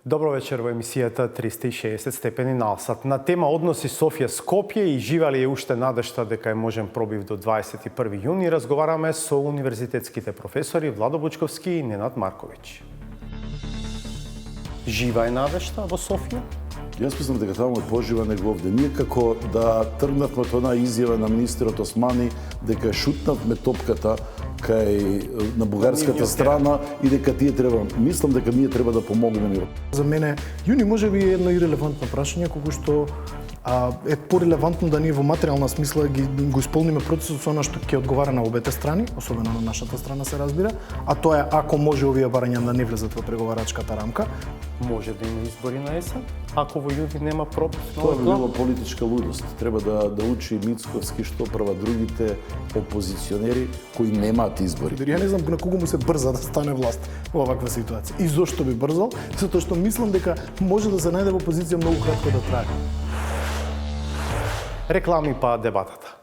Добро вечер во емисијата 360 степени налсат. На тема односи Софија-Скопје и жива ли е уште надежта дека е можен пробив до 21 јуни, разговараме со универзитетските професори Владо Бучковски и Ненад Марковиќ. Жива е надежта во Софија? Јас мислам дека таму е пожива него овде. Ние како да тргнавме од онаа изјава на министерот Османи дека шутнавме топката кај на бугарската страна и дека тие треба, мислам дека ние треба да помогнеме. За мене јуни може би е едно ирелевантно прашање, колку што е порелевантно да ние во материјална смисла го исполниме процесот со она што ќе одговара на обете страни, особено на нашата страна се разбира, а тоа е ако може овие барања да не влезат во преговарачката рамка. Може да има избори на есен, ако во јуни нема пробив. Тоа би било политичка лудост. Треба да учи Мицковски што прва другите опозиционери кои немаат избори. Ја не знам на кого му се брза да стане власт во оваква ситуација. И зошто би брзал? Затоа што мислам дека може да се најде во позиција многу кратко да трае. Реклами па дебатата.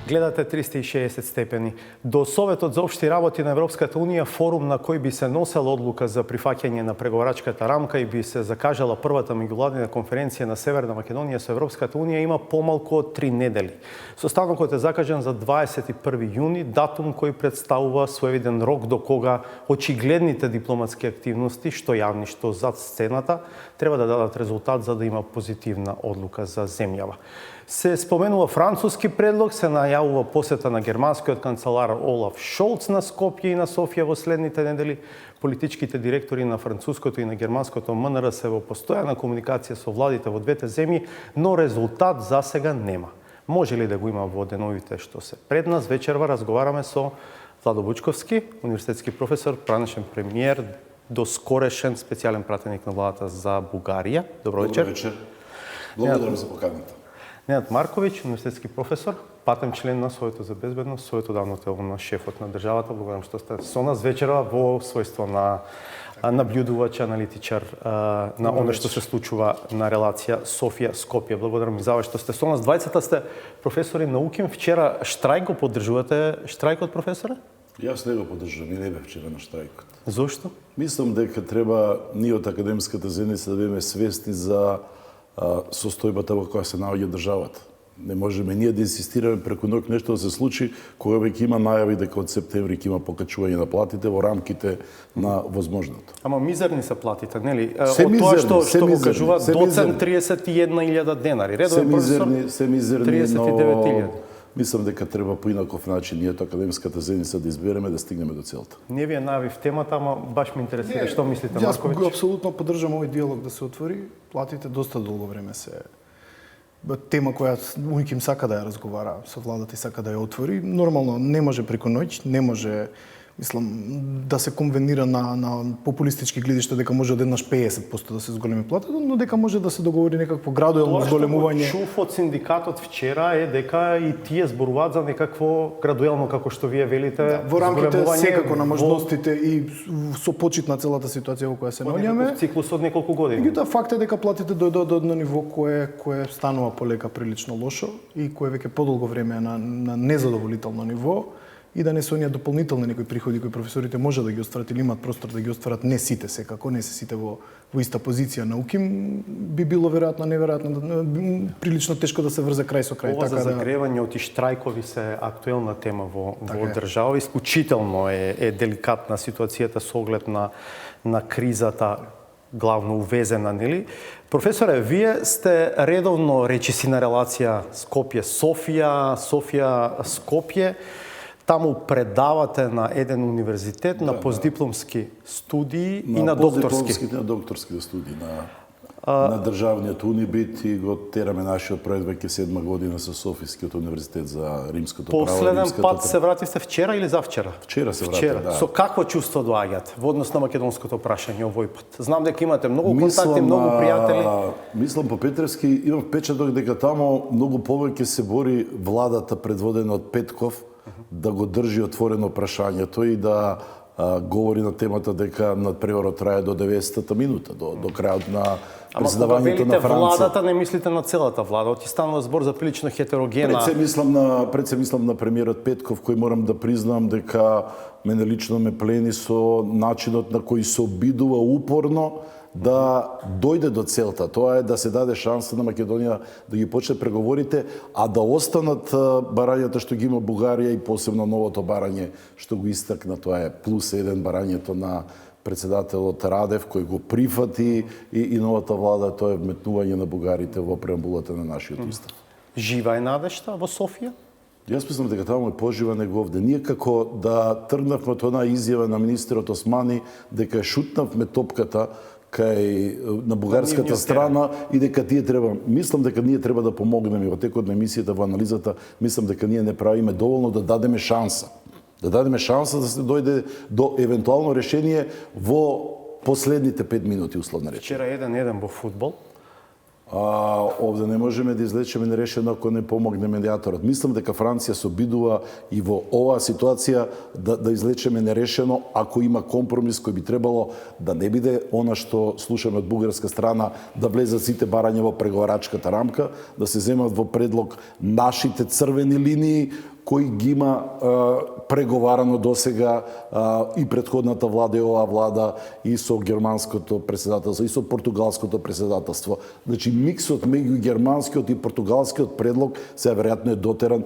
Гледате 360 степени. До Советот за општи работи на Европската Унија, форум на кој би се носела одлука за прифаќање на преговарачката рамка и би се закажала првата меѓувладина конференција на Северна Македонија со Европската Унија, има помалку од 3 недели. Состанокот е закажан за 21 јуни, датум кој представува своевиден рок до кога очигледните дипломатски активности, што јавни, што зад сцената, треба да дадат резултат за да има позитивна одлука за земјава. Се споменува француски предлог, се најавува посета на германскиот канцелар Олаф Шолц на Скопје и на Софија во следните недели. Политичките директори на француското и на германското МНР се во постојана комуникација со владите во двете земји, но резултат за сега нема. Може ли да го има во деновите што се пред нас? Вечерва разговараме со Владо Бучковски, универзитетски професор, пранешен премиер, доскорешен специјален пратеник на владата за Бугарија. Добро вечер. Добро вечер. Благодарам за поканата. Ненад Марковиќ, универзитетски професор, патен член на Советот за безбедност, советодавно тело на шефот на државата. Благодарам што сте со нас вечера во својство на наблюдувач, аналитичар на оно што се случува на релација Софија-Скопје. Благодарам и за што сте со нас. Двајцата сте професори науки. Вчера штрајк го поддржувате, штрајкот, професоре? Јас не го поддржувам и не бев вчера на штрајкот. Зошто? Мислам дека треба ние од академската заедница да бидеме свесни за состојбата во која се наоѓа државата. Не можеме ние да инсистираме преку ноќ нешто да се случи, кога веќе има најави дека од септември ќе има покачување на платите во рамките на возможното. Ама мизерни се платите, нели? Од тоа што го кажува доцент 31.000 денари, редовен професор 39.000. Мислам дека треба по инаков начин ние академската заедница да избереме да стигнеме до целта. Не ви е навив темата, ама баш ме интересира што мислите, Јас Марковиќ? го апсолутно поддржам овој диалог да се отвори. Платите доста долго време се тема која Уиким сака да ја разговара со владата и сака да ја отвори. Нормално не може преку ноќ, не може, мислам, да се конвенира на популистички гледишта дека може одеднаш 50% да се зголеми платата, но дека може да се договори некакво градуелно зголемување. Тоа што чув од синдикатот вчера е дека и тие зборуваат за некакво градуелно, како што вие велите, во рамките секако на можностите и со почит на целата ситуација во која се наоѓаме. Циклус од неколку години. Меѓутоа факт е дека платите дојдоа до едно ниво кое станува полека прилично лошо и кое веќе подолго време е на незадоволително ниво. И да не се оние дополнителни некои приходи кои професорите може да ги остварат или имаат простор да ги остварат, не сите секако, не се сите во иста позиција на УКИМ, би било неверојатно прилично тешко да се врзе крај со крај. Ова за загревање од штрајкови се актуелна тема во држава. Исклучително е деликатна ситуацијата со оглед на кризата, главно увезена, нели? Професоре, вие сте редовно речиси на релација Скопје-Софија, Софија-Скопје. Таму предавате на еден универзитет, на постдипломски студии и на докторски. На докторски студии, на државниот унибит и го тераме нашиот проект веќе 7 година со Софискиот универзитет за римското право. Последен пат се вративте вчера или завчера? Вчера се вратив, да. Со какво чувство доаѓате во однос на македонското прашање овој пат? Знам дека имате многу контакти, многу пријатели. Мислам по Петровски, имам впечаток дека таму многу повеќе се бори владата предводена од Петков да го држи отворено прашањето и да говори на темата дека надпреварот трае до 90-та минута, до крајот на Ама кога преседавањето на велите Франција. владата, не мислите на целата влада. Оти станува збор за прилично хетерогена. Пред се мислам на премиерот Петков, кој морам да признам дека мене лично ме плени со начинот на кој се обидува упорно да дојде до целта. Тоа е да се даде шанса на Македонија да ги почне преговорите, а да останат барањата што ги има Бугарија и посебно новото барање што го истакна, тоа е +1 барањето на председателот Радев, кој го прифати и новата влада, тоа е вметнување на бугарите во преамбулата на нашиот устав. Жива е надежта во Софија? Јас мислам дека таму е пожива него овде. Ние како да тргнавме од онаа изјава на министерот Османи дека шутнавме топката на бугарската страна и дека тие треба, мислам дека ние треба да помогнеме во текот на емисијата, во анализата, мислам дека ние не правиме доволно да дадеме шанса. Да дадеме шанса да се дојде до евентуално решение во последните 5 минути, условно речено. Вчера 1-1 во фудбал. Овде не можеме да излечеме нерешено ако не помогне медиаторот. Мислам дека Франција се обидува и во оваа ситуација да излечеме нерешено ако има компромис кој би требало да не биде она што слушаме од бугарска страна, да влезат сите барања во преговарачката рамка, да се земат во предлог нашите црвени линии кои ги има преговарано досега и претходната влада и оваа влада и со германското председателство и со португалското председателство. Значи миксот меѓу германскиот и португалскиот предлог се веројатно е дотеран,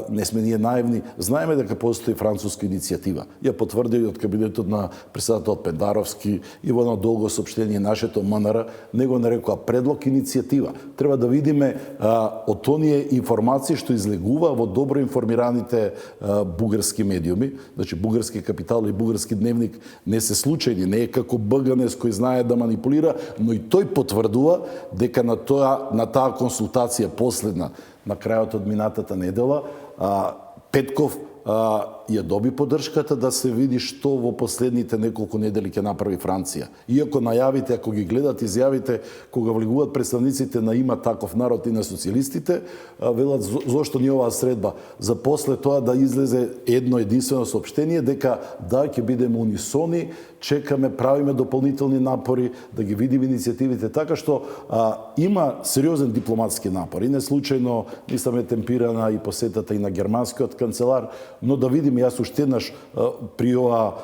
не сме ние наивни. Знаеме дека постои француска иницијатива. Ја потврди од кабинетот на председателот Пендаровски и во едно долго соопштение нашето МНР него нарекува предлог иницијатива. Треба да видиме од оние информации што излегува во добро информираните бугарски медиуми, значи бугарски капитал и бугарски дневник не се случајни, не е како БГНС кој знае да манипулира, но и тој потврдува дека на таа консултација последна на крајот од минатата недела Петков ја доби поддршката да се види што во последните неколку недели ќе направи Франција. Иако најавите, ако ги гледат изјавите, кога влегуваат представниците на Има таков народ и на социјалистите, велат зошто ни оваа средба. За после тоа да излезе едно единствено соопштение дека да, ќе бидеме унисони, чекаме, правиме дополнителни напори, да ги видиме иницијативите, така што има сериозен дипломатски напор. И не случајно, мислам, е темпирана и посетата и на германскиот канцелар, но да видиме, јас уште еднаш при ова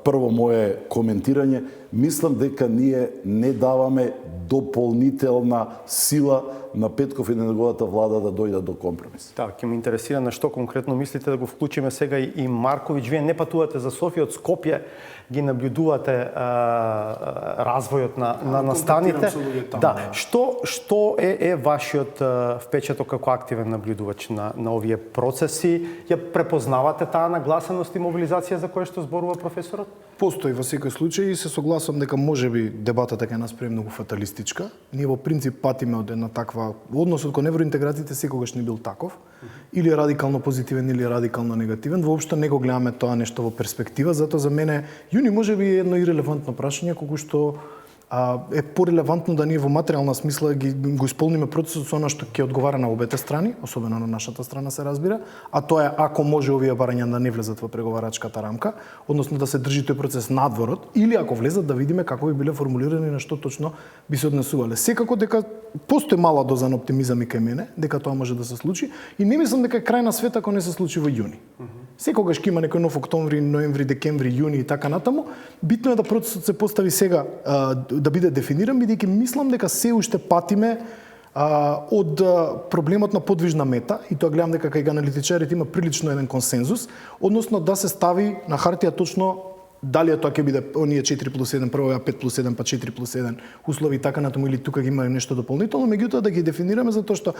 прво мое коментирање, мислам дека ние не даваме дополнителна сила на Петков и на неговата влада да дојдат до компромис. Так, ќе ме интересира на што конкретно мислите да го вклучиме сега и Марковиќ. Вие не патувате за Софија, од Скопје ги наблюдувате развојот на настаните. Да, што е вашиот впечаток како активен наблюдувач на овие процеси? Ја препознавате таа нагласеност и мобилизација за која што зборува професорот? Постои во секој случај и се согласувам дека можеби дебатата ќе нас прави многу фаталистичка. Ние во принцип патиме од една таква односот кон евроинтеграциите секогаш не бил таков. Или радикално позитивен или радикално негативен. Воопшто не го гледаме тоа нешто во перспектива, затоа за мене јуни можеби е едно ирелевантно прашање колку што е порелевантно да ние во материјална смисла го исполниме процесот со она што ќе одговара на обете страни, особено на нашата страна се разбира, а тоа е ако може овие барања да не влезат во преговарачката рамка, односно да се држи тој процес надворот, или ако влезат да видиме како би биле формулирани на што точно би се однесувале. Секако дека постои мала доза на оптимизам и кај мене, дека тоа може да се случи и не мислам дека е крај на свет ако не се случи во јуни. Секогаш ќе има некој нов октомври, ноември, декември, јуни и така натаму. Битно е да процесот се постави сега да биде дефиниран, бидејќи мислам дека се уште патиме од проблемот на подвижна мета, и тоа гледам дека кај аналитичарите има прилично еден консензус, односно да се стави на хартија точно дали тоа ќе биде оние 4+1, прво 5+1 па 4+1 услови и така натаму, или тука ги има нешто дополнително, меѓутоа да ги дефинираме затоа што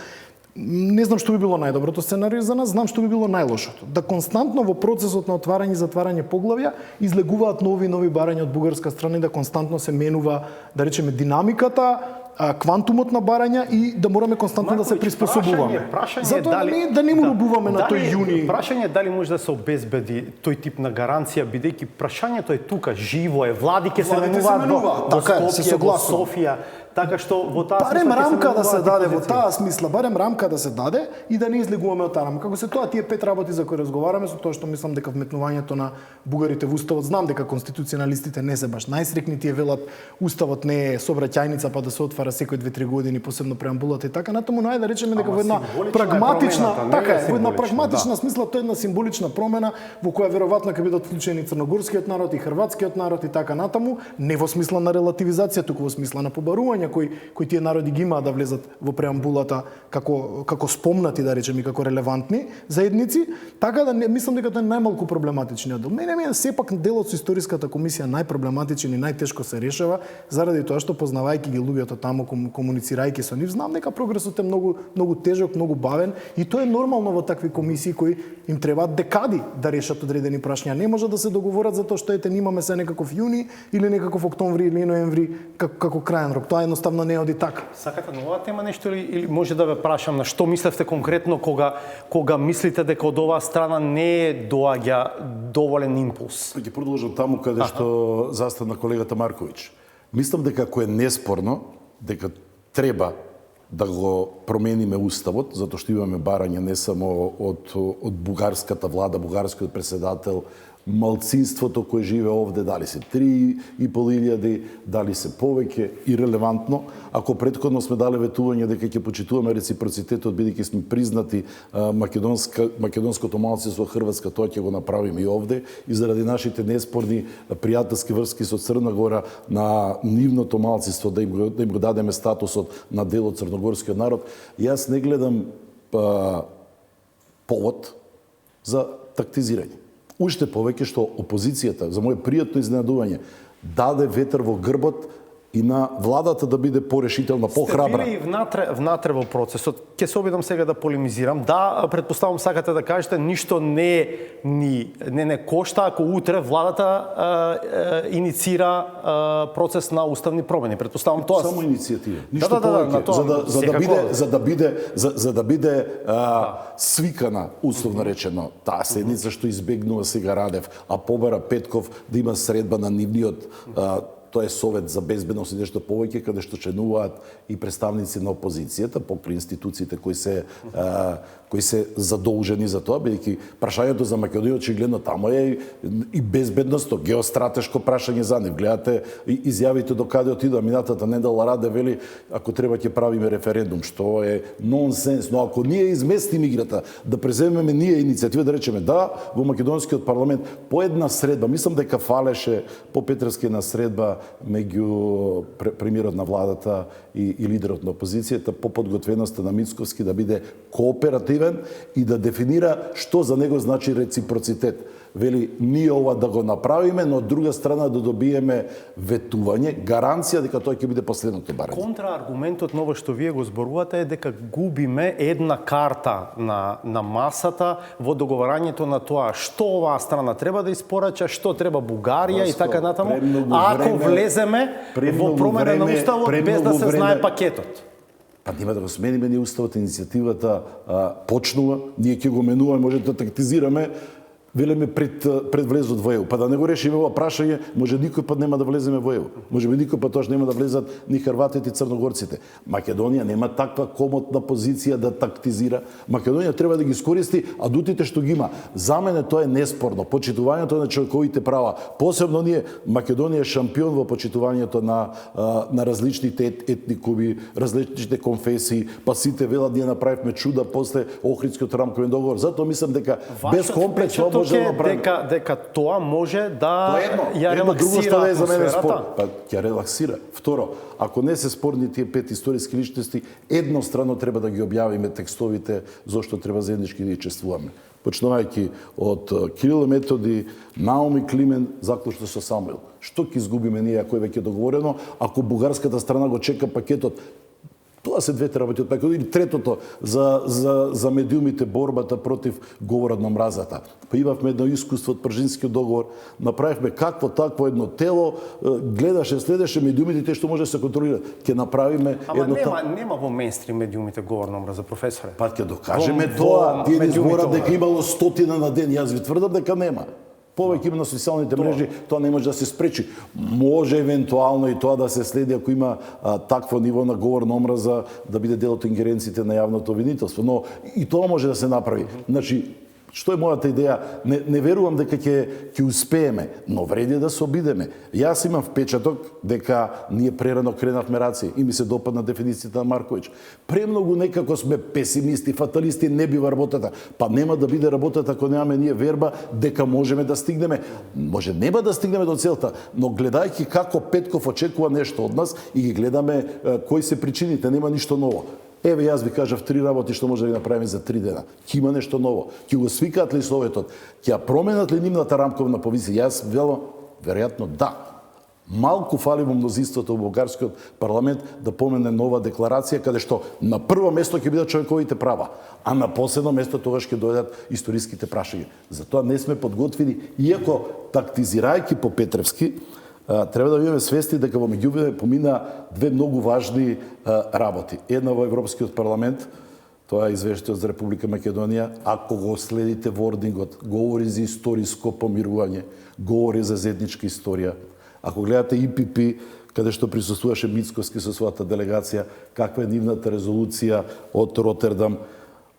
не знам што би било најдоброто сценарио за нас, знам што би било најлошото. Да константно во процесот на отварање и затварање поглавја излегуваат нови барања од бугарска страна и да константно се менува, да речеме, динамиката, квантумот на барања и да мораме константно да се приспособуваме. Затоа да не му робуваме на тој јуни. Прашање дали може да се обезбеди тој тип на гаранција, бидејќи прашањето е тука, живо е, влади ќе се менуваат во Скопје, во Софија. Така што во таа Барем смисла ќе рамка да се менуваат и даде во позиции. таа смисла, барем рамка да се даде и да не излегуваме од таа рамка. Како се тоа тие 5 работи за кои разговараме, со тоа што мислам дека вметнувањето на бугарите во уставот, знам дека конституционалистите не се баш најсрекни, тие велат уставот не е сообраќајница па да се отвара секој 2-3 години, посебно преамбулата и така натаму, но ајде да речеме дека во една прагматична, така е, во една прагматична смисла тоа е една символична промена во која веројатно ќе бидат вклучени црногорскиот народ и хрватскиот народ и така натаму, не во смисла на релативизација, туку во смисла на побарување кои тие народи ги имаат да влезат во преамбулата како спомнати, да речеме, како релевантни заедници, така да не, мислам дека тоа е најмалку проблематичниот дел. Мене ми е сепак делот со историската комисија најпроблематичен и најтешко се решава, заради тоа што познавајќи ги луѓето таму, комуницирајќи со нив, знам дека прогресот е многу тежок, многу бавен и тоа е нормално во такви комисии кои им требаат декади да решат одредени прашања. Не може да се договорат за тоа што ете имаме се некаков јуни или некаков октомври или ноември како крајен рок. Тоа едноставно не оди така. Сакате на оваа тема нешто или може да ве прашам на што мислевте конкретно кога мислите дека од оваа страна не доаѓа доволен импулс? Ќе продолжам таму каде што застана колегата Марковиќ. Мислам дека ако е неспорно дека треба да го промениме уставот, затоа што имаме барање не само од бугарската влада, бугарскиот председател, малцинството кој живее овде, дали се 3.500, дали се повеќе, ирелевантно. Ако претходно сме дали ветување дека ќе почитуваме реципроцитетот, бидејќи сме признати македонското малцинство Хрватска, тоа ќе го направиме и овде, и заради нашите неспорни пријателски врски со Црна Гора на нивното малцинство да им го дадеме статусот на дел од црногорскиот народ, јас не гледам повод за тактизирање. Уште повеќе што опозицијата, за моје пријатно изненадување, даде ветер во грбот и на владата да биде порешителна, похрабра. Сте били внатре во процесот. Ќе се обидам сега да полемизирам. Да, претпоставам сакате да кажете ништо не кошта ако утре владата инициира процес на уставни промени. Претпоставам тоа. Само иницијатива. Ништо повеќе. За да биде свикана, условно речено, таа седница што избегнува сега Радев, а побара Петков да има средба на нивниот тоа е Совет за безбедност и нешто повеќе, каде што членуваат и представници на опозицијата, покрај институциите кои се задолжени за тоа, бидејќи прашањето за Македонија очигледно таму е и безбедност, геостратешко прашање за нив. Гледате изјавите до каде отидоа минатата недела, Раде вели ако треба ќе правиме референдум, што е нонсенс, но ако ние изместиме играта, да преземеме ние иницијатива да речеме да во македонскиот парламент по една средба, мислам дека фалеше по Петровски една средба меѓу премиерот на владата и лидерот на опозицијата по подготвеноста на Мицковски да биде кооперативен и да дефинира што за него значи реципроцитет. Вели, ние ова да го направиме, но од друга страна да добиеме ветување, гаранција дека тоа ќе биде последното барање. Контрааргументот на ова што вие го зборувате е дека губиме една карта на масата во договарањето на тоа што оваа страна треба да испорача, што треба Бугарија и така натаму, ако влеземе во промена на уставот без да се знае пакетот. Па нема да го смениме ние уставот, иницијативата почнува, ние ќе го менуваме, може да тактизираме, велеме пред влезот во ЕУ. Па да не го решиме ова прашање, може никој пат нема да влеземе во ЕУ. Може би никој пат тоа нема да влезат ни хрватите и црногорците. Македонија нема таква комотна позиција да тактизира. Македонија треба да ги искористи адутите што ги има. За мене тоа е неспорно. Почитувањето на човековите права, посебно ние, Македонија е шампион во почитувањето на различните етникуми, различните конфесии, па сите велат ние направивме чуда после Охридскиот рамковен договор. Затоа мислам дека без комплекс дека тоа може да ја релаксира атмосферата. Па ќе релаксира. Второ, ако не се спорни тие 5 историски личности, еднострано треба да ги објавиме текстовите зошто треба заеднички да чествуваме. Почнувајќи од Кирил и Методи, Наум и Климен, заклучно со Самуил. Што ќе изгубиме ние ако е веќе договорено, ако бугарската страна го чека пакетот? Тоа се двете работи од пакетот. Или третото, за медиумите, борбата против говорот на мразата. Па имавме едно искуство од Пржинскиот договор, направивме какво такво едно тело, следеше медиумите те што може да се контролираат. Ќе направиме едно нема во мејнстрим медиумите говор на мраза, професоре. Па ќе докажеме тоа. Тие ни зборат дека имало 100 на ден. Јас ви тврдам дека нема. Повеќе има на социјалните мрежи, тоа не може да се спречи. Може евентуално и тоа да се следи ако има такво ниво на говор на омраза да биде дел од ингеренциите на јавното обвинителство, но и тоа може да се направи. Значи, што е мојата идеја? Не верувам дека ќе успееме, но вреди да се обидеме. Јас имам впечаток дека ние прерано кренавме раци и ми се допадна дефиницијата на Марковиќ. Премногу некако сме песимисти, фаталисти, не бива работата. Па нема да биде работата ако немаме ние верба дека можеме да стигнеме. Може нема да стигнеме до целта, но гледајќи како Петков очекува нешто од нас и ги гледаме кои се причините, нема ништо ново. Еве, јас ви кажав 3 работи што може да ги направиме за 3 дена. Ќе има нешто ново. Ќе го свикаат ли Советот? Ќе ја променат ли нивната рамковна позиција? Јас велам, веројатно да. Малку фали во мнозинството во бугарскиот парламент да помене нова декларација каде што на прво место ќе бидат човековите права, а на последно место тогаш ќе дојдат историските прашања. Затоа не сме подготвени, иако тактизирајќи по Петревски, треба да бидеме свесни дека во меѓувреме помина две многу важни работи. Една во Европскиот парламент, тоа е извештајот за Република Македонија, ако го следите вордингот, говори за историско помирување, говори за заедничка историја. Ако гледате ИПП, каде што присуствуваше Мицкоски со својата делегација, каква е нивната резолуција од Ротердам,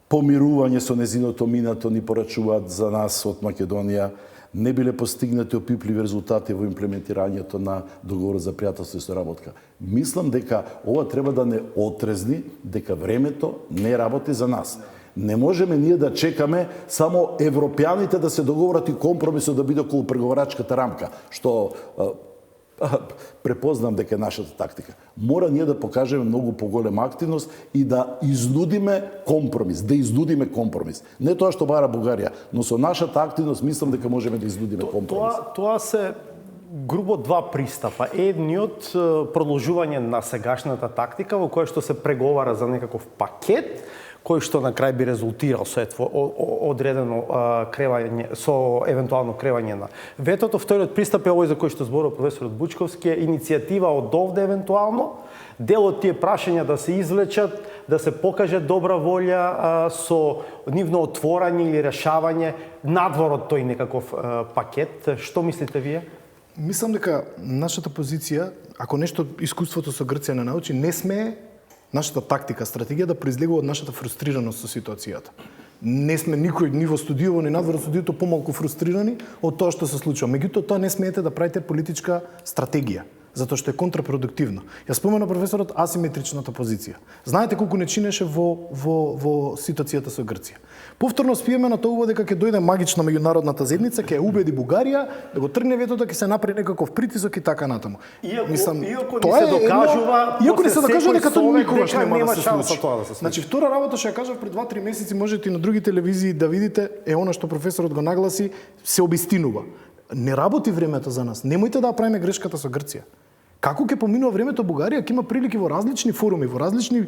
помирување со незиното минато ни порачуваат за нас од Македонија, не биле постигнати опипливи резултати во имплементирањето на договор за пријателство и соработка. Мислам дека ова треба да не отрезни дека времето не работи за нас. Не можеме ние да чекаме само европјаните да се договорат и компромисот да биде околу преговарачката рамка, што препознам дека е нашата тактика. Мора ние да покажеме многу поголема активност и да изнудиме компромис, Не тоа што бара Бугарија, но со нашата активност мислам дека можеме да изнудиме компромис. Тоа се грубо два пристапа. Едниот продолжување на сегашната тактика во која што се преговара за некаков пакет кој што на крај би резултирал со одредено кревање, со евентуално кревање на ветото. Вториот пристап е овој за кој што зборува професорот Бучковски, е иницијатива од овде евентуално, дел од тие прашања да се извлечат, да се покаже добра волја со нивно отворање или решавање надвор од тој некаков пакет. Што мислите вие? Мислам дека нашата позиција, ако нешто искуството со Грција не научи, не сме нашата тактика, стратегија да произлегува од нашата фрустрираност со ситуацијата. Не сме никој ниво студиово, ни надвор од студиото помалку фрустрирани од тоа што се случува. Меѓутоа, тоа не смеете да правите политичка стратегија, затоа што е контрапродуктивно. Ја спомена професорот асиметричната позиција. Знаете колку не чинеше во ситуацијата со Грција. Повторно спиеме на тоа дека ќе дојде магична меѓународната заедница, ќе ја убеди Бугарија да го тргне ветото, ќе се направи некаков притисок и така натаму. Иако не се докажува, иако не се докажува дека тоа никогаш нема да се случи. Тоа да се случи. Значи, втора работа што ја кажав пред 2-3 месеци, можете и на други телевизии да видите, е она што професорот го нагласи, се обистинува. Не работи времето за нас. Немојте да правиме грешката со Грција. Како ќе поминува времето Бугарија, ќе има прилики во различни форуми, во различни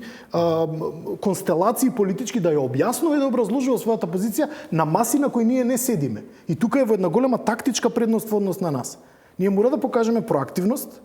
констелации политички да ја објаснува и да образложува својата позиција на маси на кои ние не седиме. И тука е во една голема тактичка предност во однос на нас. Ние мора да покажеме проактивност,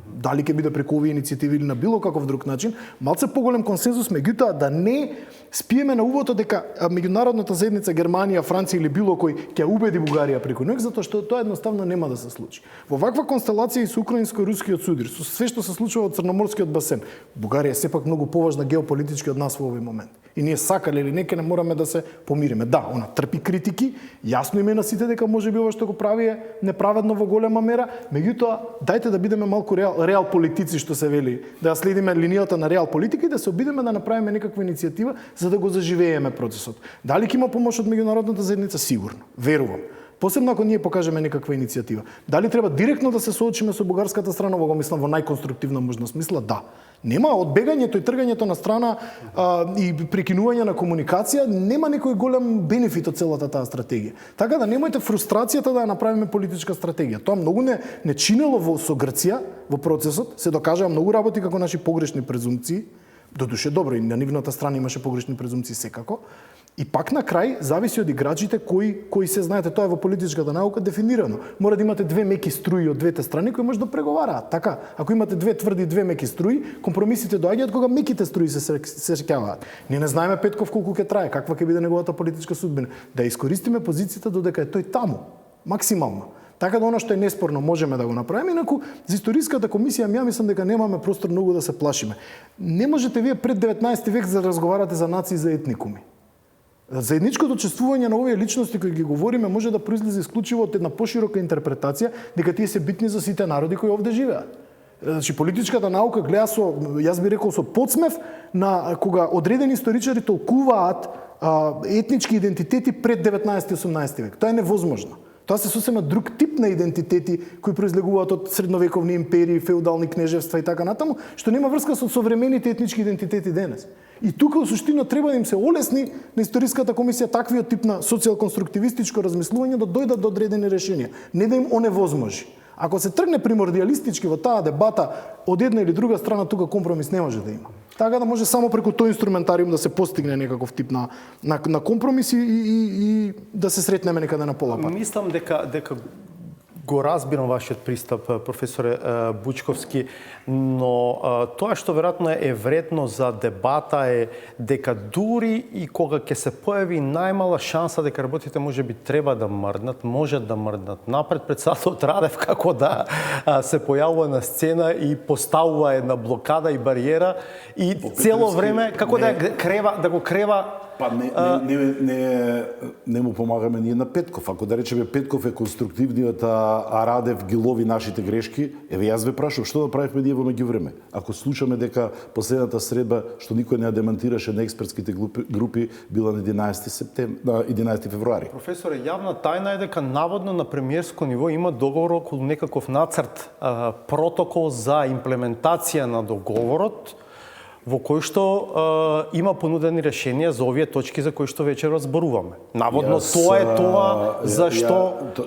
дали ќе биде преку овие иницијативи или на било каков друг начин, малце поголем консензус, меѓутоа да не спиеме на увото дека меѓународната заедница Германија, Франција или било кој ќе убеди Бугарија преку него, затоа што тоа едноставно нема да се случи. Во ваква констелација и со украинско-рускиот судир, со све што се случува од Црноморскиот басен, Бугарија е сепак многу поважна геополитички од нас во овој момент. И ние сакале или не, не мораме да се помириме. Да, она трпи критики, јасно име на сите дека можеби ова што го прави е неправедно во голема мера, меѓутоа дајте да бидеме малку реал политици, што се вели, да ја следиме линијата на реал политика и да се обидеме да направиме некаква иницијатива за да го заживееме процесот. Дали ќе има помош од меѓународната заедница? Сигурно, верувам. Посебно ако ние покажеме некаква иницијатива. Дали треба директно да се соочиме со бугарската страна, го мислам во најконструктивна можна смисла, да. Нема одбегањето и тргањето на страна и прекинување на комуникација, нема некој голем бенефит од целата таа стратегија. Така да немојте фрустрацијата да ја направиме политичка стратегија. Тоа многу не чинело со Грција во процесот, се докажаа многу работи како наши погрешни презумпции. Додуше добро, и на нивната страна имаше погрешни презумпции секако. И пак на крај зависи од играчите кои се, знаете, тоа е во политичката наука дефинирано. Мора да имате две меки струи од двете страни кои може да преговараат. Така, ако имате две тврди, две меки струи, компромисите доаѓаат кога меките струи се сеќаваат. Ние не знаеме Петков колку ќе трае, каква ќе биде неговата политичка судбина. Да искористиме позицијата додека е тој таму. максимално. Така да оно што е неспорно можеме да го направиме, инаку за историската комисија ја мислам дека немаме простор многу да се плашиме. Не можете вие пред 19 век да разговарате за нации за етникуми. Заедничкото чувствување на овие личности кои ги говориме може да произлезе исклучиво од една поширока интерпретација дека тие се битни за сите народи кои овде живеат. Значи политичката наука гледа со, јас би рекол, со подсмев на кога одредени историчари толкуваат етнички идентитети пред 19-18 век. Тоа е невозможно. Тоа се сосема друг тип на идентитети кои произлегуваат од средновековни империи, феудални кнежевства и така натаму, што нема врска со современите етнички идентитети денес. И тука, во суштина, треба да им се олесни на историската комисија таквиот тип на социјал-конструктивистичко размислување да дојдат до одредени решенија, не да им оневозможи. Ако се тргне примордиалистички во таа дебата, од една или друга страна тука компромис не може да има. Така да може само преку тој инструментариум да се постигне некаков тип на компромис и да се сретнеме некаде на пола пат. Мислам дека го разбирам вашиот пристап, професоре Бучковски, но тоа што веројатно е вредно за дебата е дека дури и кога ќе се појави најмала шанса дека работите можеби треба да мрднат, можат да мрднат напред, председателот Радев како да се појавува на сцена и поставува една блокада и бариера и цело време како да го крева. Па не му помагаме ние на Петков. Ако да речеме Петков е конструктивниот, а Радев ги лови нашите грешки, еве јас ве прашувам што да правиме ние во меѓувреме. Ако слушаме дека последната средба што никој не ја демантираше на експертските групи била на 11 февруари. Професоре, јавна тајна е дека наводно на премиерско ниво има договор околу некаков нацрт протокол за имплементација на договорот во кој што има понудени решенија за овие точки за кои што вечер разборуваме. Наводно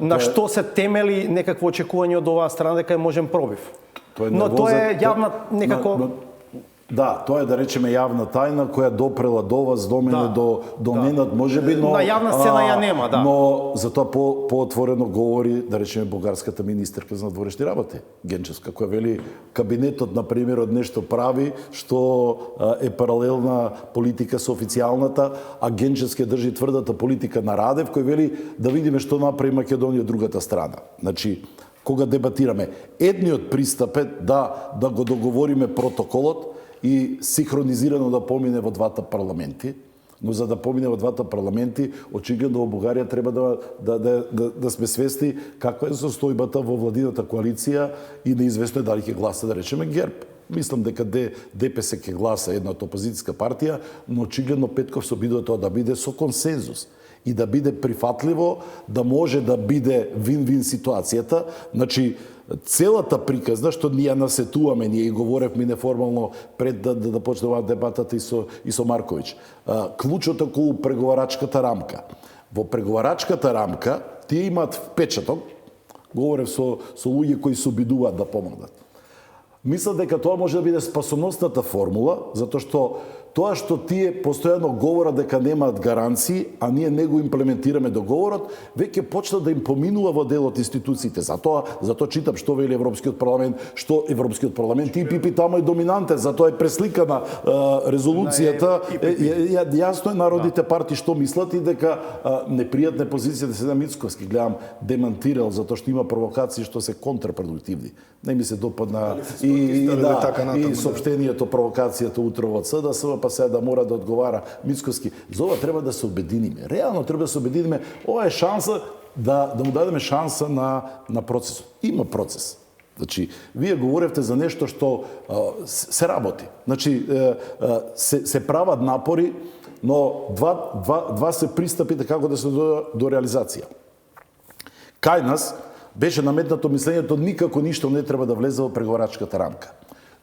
на што се темели некакво очекување од оваа страна дека можем пробив. Но тоа е јавна некако. Да, тоа е да речеме јавна тајна која допрела до вас, до мене, до Ненад, можеби, но на јавна сцена ја нема, да. Но затоа поотворено говори, да речеме, бугарската министерка за надворешни работи, Генчевска, која вели кабинетот, на пример, од нешто прави што е паралелна политика со официјалната, а Генчевска држи тврдата политика на Радев, кој вели да видиме што направи Македонија од другата страна. Значи, кога дебатираме, едниот пристап е да го договориме протоколот и синхронизирано да помине во двата парламенти, но за да помине во двата парламенти, очигледно во Бугарија треба да сме свесни каква е состојбата во владината коалиција и неизвестно е дали ќе гласа, да речеме, ГЕРБ. Мислам дека ДПС ќе гласа една од опозицијска партија, но очигледно Петков се обидува тоа да биде со консензус и да биде прифатливо, да може да биде вин-вин ситуацијата. Значи, целата приказна што ние насетуваме, ние и говоревме неформално пред да почне оваа дебатата и со Марковиќ. Клучот околу преговарачката рамка. Во преговарачката рамка тие имаат впечаток, говорев со луѓе кои се обидуваат да помогнат. Мислам дека тоа може да биде спасоносната формула, затоа што тоа што тие постојано говорат дека немаат гаранции, а ние не го имплементираме договорот, веќе почна да им поминува во дел од институциите. Затоа читам што вели Европскиот парламент, што Европскиот парламент и ИПП тамо е доминантен, затоа е пресликана резолуцијата. Јасно е народните партии што мислат и дека непријатна позиција да се на Мицковски, гледам, демантирал затоа што има провокации што се контрапродуктивни. Не ми се допадна и соопштението, провокацијата утрово од СДСМ, па сега да мора да одговара Мицковски. За ова треба да се обединиме. Реално треба да се обединиме. Ова е шанса да му дадеме шанса на процесот. Има процес. Значи, вие говоревте за нешто што се работи. Значи, се прават напори, но два се пристапите како да се до реализација. Кај нас беше наметнато мислењето никако ништо не треба да влезе во преговарачката рамка.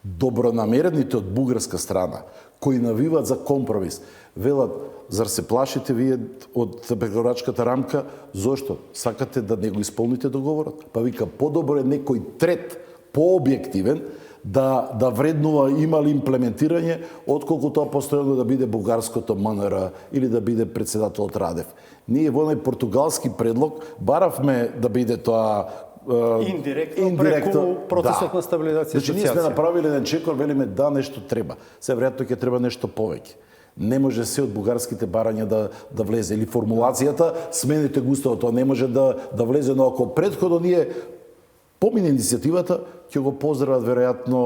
Добронамерените од бугарска страна, кои навиват за компромис, велат, зар се плашите вие од преговарачката рамка? Зошто? Сакате да не го исполните договорот? Па вика, подобро е некој трет, пообјективен, да вреднува има ли имплементирање, отколку тоа постојано да биде бугарското МНР или да биде председателот Радев. Ние во оној португалски предлог баравме да биде тоа индиректно преку процесот на стабилизација и асоциација. Значи, ние сме направиле еден чекор, велиме да, нешто треба. Се веројатно ќе треба нешто повеќе. Не може се од бугарските барања да влезе. Или формулацијата, смените го уставот, тоа не може да влезе, но ако претходно ние помине иницијативата, ќе го поздрават веројатно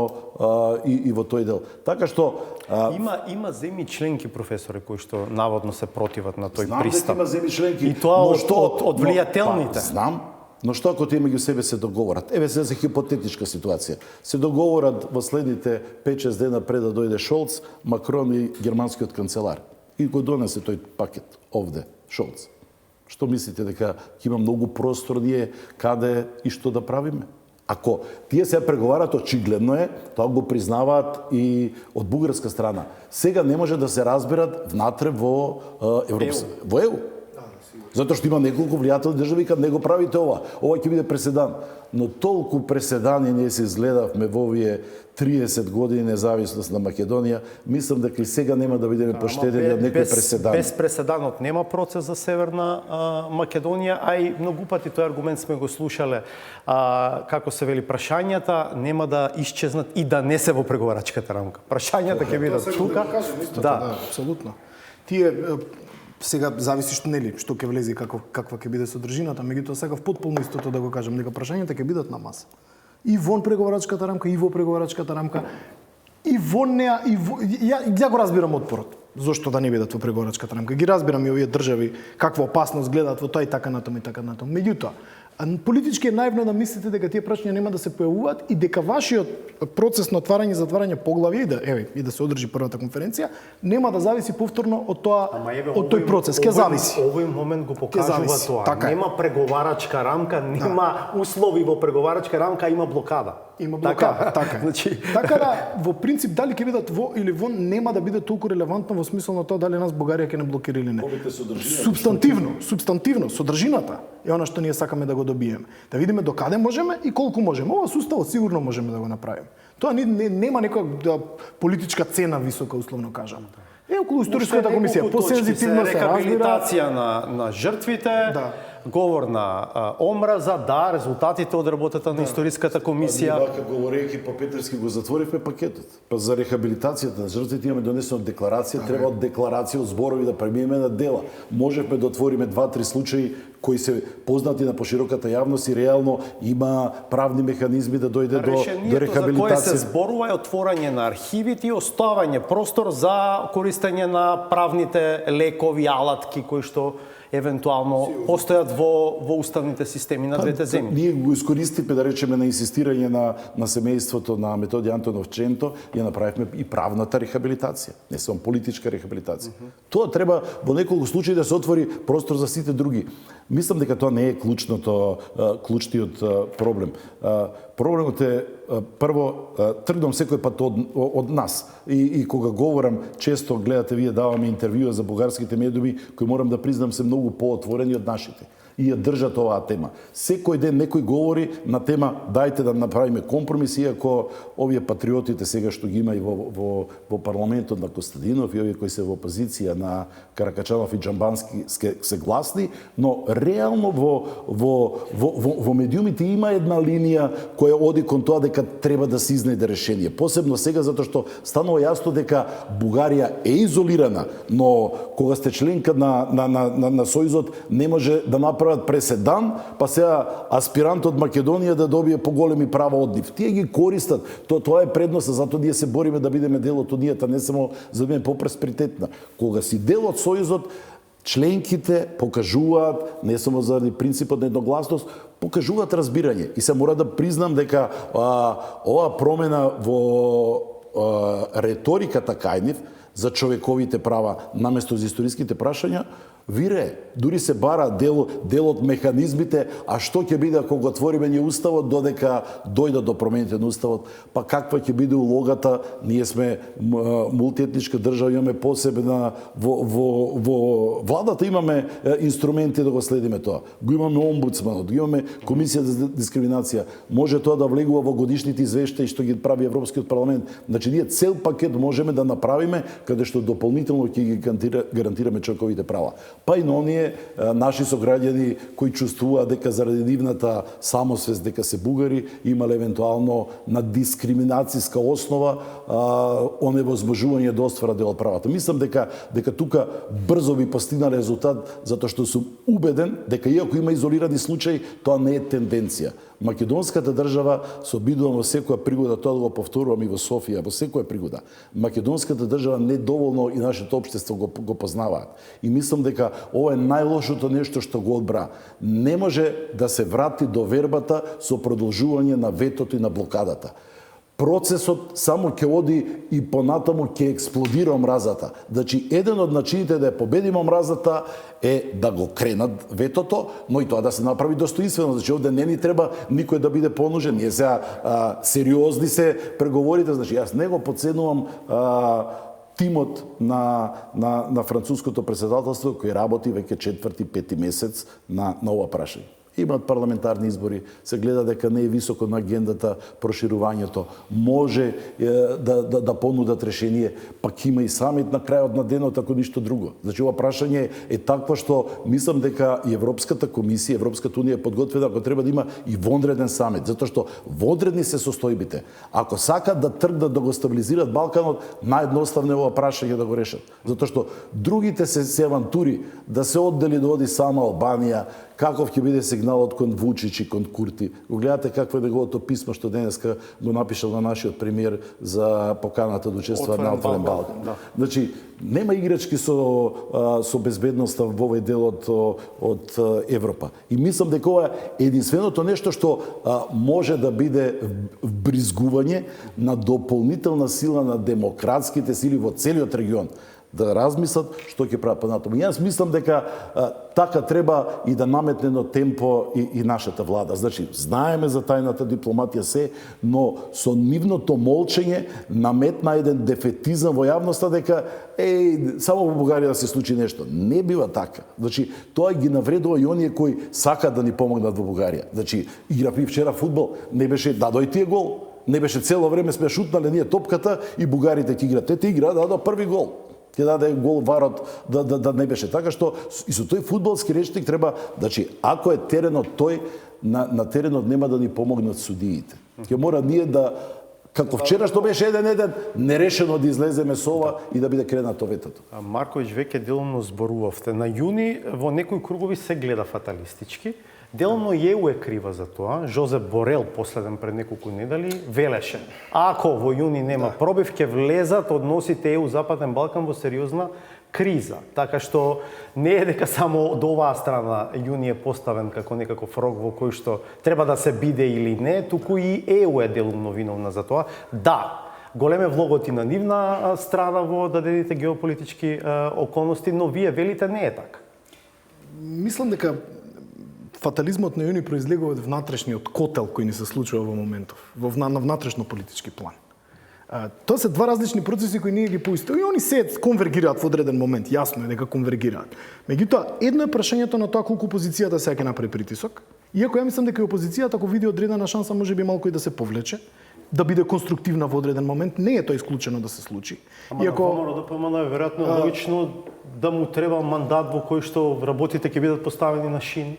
и во тој дел. Така што Има земји членки, професоре, кои што наводно се противат на тој знам пристап. дека има земји членки. И тоа но од влијателните. Знам, но што ако тие меѓу себе се договорат? Еве се за хипотетичка ситуација. Се договорат во следните 5-6 дена пред да дојде Шолц, Макрон и германскиот канцелар. И го донесе тој пакет овде, Шолц. Што мислите дека ќе има многу простор ние каде и што да правиме? Ако тие се преговарат, очигледно е, тоа го признаваат и од бугарска страна. Сега не може да се разберат внатре во во ЕУ. Затоа што има неколку влијателни држави каде не го правите ова. Ова ќе биде преседан. Но толку преседани ние се изгледавме во овие 30 години независност на Македонија, мислам дека и сега нема да бидеме поштедени од некој преседан. Без преседанот нема процес за Северна Македонија, а и многу пати тој аргумент сме го слушале, како се вели, прашањата нема да исчезнат и да не се во преговарачката рамка. Прашањата ќе бидат тука. Да, апсолутно. Тие сега зависи што што ќе влезе и каква ќе биде содржината, меѓутоа сакав потполно истото да го кажам, дека прашањата ќе бидат на маса. И вон преговарачката рамка, и во преговарачката рамка, и во неа, ја го разбирам отпорот. Зошто да не бидат во преговарачката рамка? Ги разбирам и овие држави каква опасност гледаат во тоа и така натаму и така натаму. Меѓутоа, политички е наивно да мислите дека тие прашања нема да се појавуваат и дека вашиот процес на отварање и затварање поглавја и да се одржи првата конференција нема да зависи повторно од тоа од тој процес. Ќе зависи. Овој момент го покажува тоа. Така нема преговарачка рамка, нема услови во преговарачка рамка, има блокада. Има блокада, така. Значи... Така да, во принцип, дали ќе бидат во или вон, нема да биде толку релевантно во смисол на тоа дали нас Бугарија ќе не блокира или не. Субстантивно, содржината е она што ние сакаме да го добиеме. Да видиме до каде можеме и колку можеме. Ова суставот сигурно можеме да го направиме. Тоа нема некоја политичка цена висока, условно кажам. Околу историската комисија, посензитивно се разбира. Рехабилитација на жртвите, говор на омраза, резултатите од работата на историската комисија. Ние вака говорејќи по Петерски го затворивме пакетот. Па за рехабилитацијата на жртвите имаме донесена декларација, треба од декларација од зборови да преминеме на дела. Можевме да отвориме 2-3 случаи кои се познати на пошироката јавност и реално има правни механизми да дојде до рехабилитација. За кое се зборува е отворање на архивите и оставање простор за користење на правните лекови, алатки кои што евентуално постојат во уставните системи на двете земји. Ние го искористивме, да речеме, на инсистирање на семејството на Методи Антонов Ченто, ја направивме и правната рехабилитација, не само политичка рехабилитација. Тоа треба во неколку случаи да се отвори простор за сите други. Мислам дека тоа не е клучниот проблем. Проблемот е, прво, тргнам секој пат од нас. И кога говорам, често гледате, вие даваме интервјуа за бугарските медиуми, кои морам да признам се многу поотворени од нашите. И ја држат оваа тема. Секој ден некој говори на тема дајте да направиме компромис, иако овие патриотите сега што ги има и во парламентот на Костадинов и овие кои се во опозиција на Каракачанов и Джамбански се гласни, но реално во медиумите има една линија која оди кон тоа дека треба да се изнајде решение. Посебно сега затоа што станува јасно дека Бугарија е изолирана, но кога сте членка на Сојузот не може да направи преседан, па сега аспирант од Македонија да добие поголеми права од нив. Тие ги користат. Тоа е предноста, затоа ние се бориме да бидеме дел од Унијата, не само за да бидеме попросперитетна. Кога си дел од Сојузот, членките покажуваат, не само заради принципот на едногласност, покажуваат разбирање. И се мора да признам дека оваа промена во реториката кај нив за човековите права наместо за историските прашања вирее. Дури се бара дел од механизмите, а што ќе биде ако го отвориме ние уставот додека дојдат до промените на уставот, па каква ќе биде улогата, ние сме мултиетничка држава, имаме посебна во владата имаме инструменти да го следиме тоа. Го имаме омбудсманот, го имаме комисија за дискриминација. Може тоа да влегува во годишните извештаи што ги прави Европскиот парламент. Значи ние цел пакет можеме да направиме каде што дополнително ќе ги гарантираме човековите права. па и на оние наши сограѓани кои чувствуваат дека заради нивната самосвест дека се бугари имале евентуално на дискриминацијска основа оневозможување да остварат дел од правата. Мислам дека тука брзо би постигнале резултат затоа што сум убеден дека иако има изолирани случаи, тоа не е тенденција. Македонската држава се обидувам во секоја пригода, тоа да го повторувам и во Софија, во секоја пригода. Македонската држава недоволно и нашето општество го познаваат. И мислам дека ова е најлошото нешто што го одбра. Не може да се врати до вербата со продолжување на ветото и на блокадата. Процесот само ќе оди и понатаму ќе експлодира омразата. Значи, еден од начините да ја победиме омразата е да го кренат ветото, но и тоа да се направи достоинствено. Значи, овде не ни треба никој да биде понужен. Ние сега сериозни се преговорите, значи јас не го подценувам тимот на француското претседателство кој работи веќе 4-5 месец на ова прашање. Имаат парламентарни избори, се гледа дека не е високо на агендата проширувањето, може да понудат решение, пак има и самит на крајот на денот, ако ништо друго. Значи, ова прашање е таква што мислам дека и Европската комисија, Европската унија е подготвена, ако треба да има и вонреден самит, затоа што вонредни се состојбите. Ако сакат да тргнат да го стабилизират Балканот, наједноставно е ова прашање да го решат. Затоа што другите се авантури да се оддели да оди сама Албанија, каков ќе биде сигналот кон Вучич и кон Курти. Го гледате какво е неговото писмо што денеска го напишал на нашиот премиер за поканата да учествува на Отворен Балкан. Да. Значи, нема играчки со безбедноста во овој дел од Европа. И мислам дека ова е единственото нешто што може да биде вбризгување на дополнителна сила на демократските сили во целиот регион, да размислат што ќе прават понатаму. Јас мислам дека така треба и да наметне на темпо и нашата влада. Значи, знаеме за тајната дипломатија се, но со нивното молчење наметна еден дефетизам во јавноста дека само во Бугарија да се случи нешто. Не бива така. Значи, тоа ги навредува и оние кои сакаат да ни помогнат во Бугарија. Значи, игравме вчера фудбал, не беше дадој тие гол. Не беше цело време сме шутнале ние топката и бугарите ќе играат. Те играат да први гол. Ќе даде гол варот да не беше така, што и со тој фудбалски речник треба, значи, ако е теренот тој, на теренот нема да ни помогнат судиите. Ќе мора ние да, како вчера што беше 1-1, нерешено да излеземе со ова и да биде кренато ветото. Марковиќ веќе делумно зборувавте. На јуни во некои кругови се гледа фаталистички. Делумно ЕУ е крива за тоа. Жозеп Борел, последен пред неколку недели, велеше: ако во јуни нема пробив, ќе влезат односите ЕУ-Западен Балкан во сериозна криза. Така што не е дека само од оваа страна јуни е поставен како некаков рок во кој што треба да се биде или не, туку и ЕУ е делумно виновна за тоа. Да, голем е влогот и на нивна страна во дадените геополитички околности, но вие велите не е така. Мислам дека фатализмот на јуни произлегува од внатрешниот котел кој ни се случува во моментов, на внатрешно политички план. Тоа се два различни процеси кои ние ги поистои и они се конвергираат во одреден момент, јасно е дека конвергираат. Меѓутоа, едно е прашањето на тоа колку опозицијата сега ќе направи притисок, иако ја мислам дека и опозицијата ако види одредена шанса можеби малку и да се повлече, да биде конструктивна во одреден момент, не е тоа исклучено да се случи. Иако на ДПМН е веројатно логично да му треба мандат во кој што работите ќе бидат поставени на шин.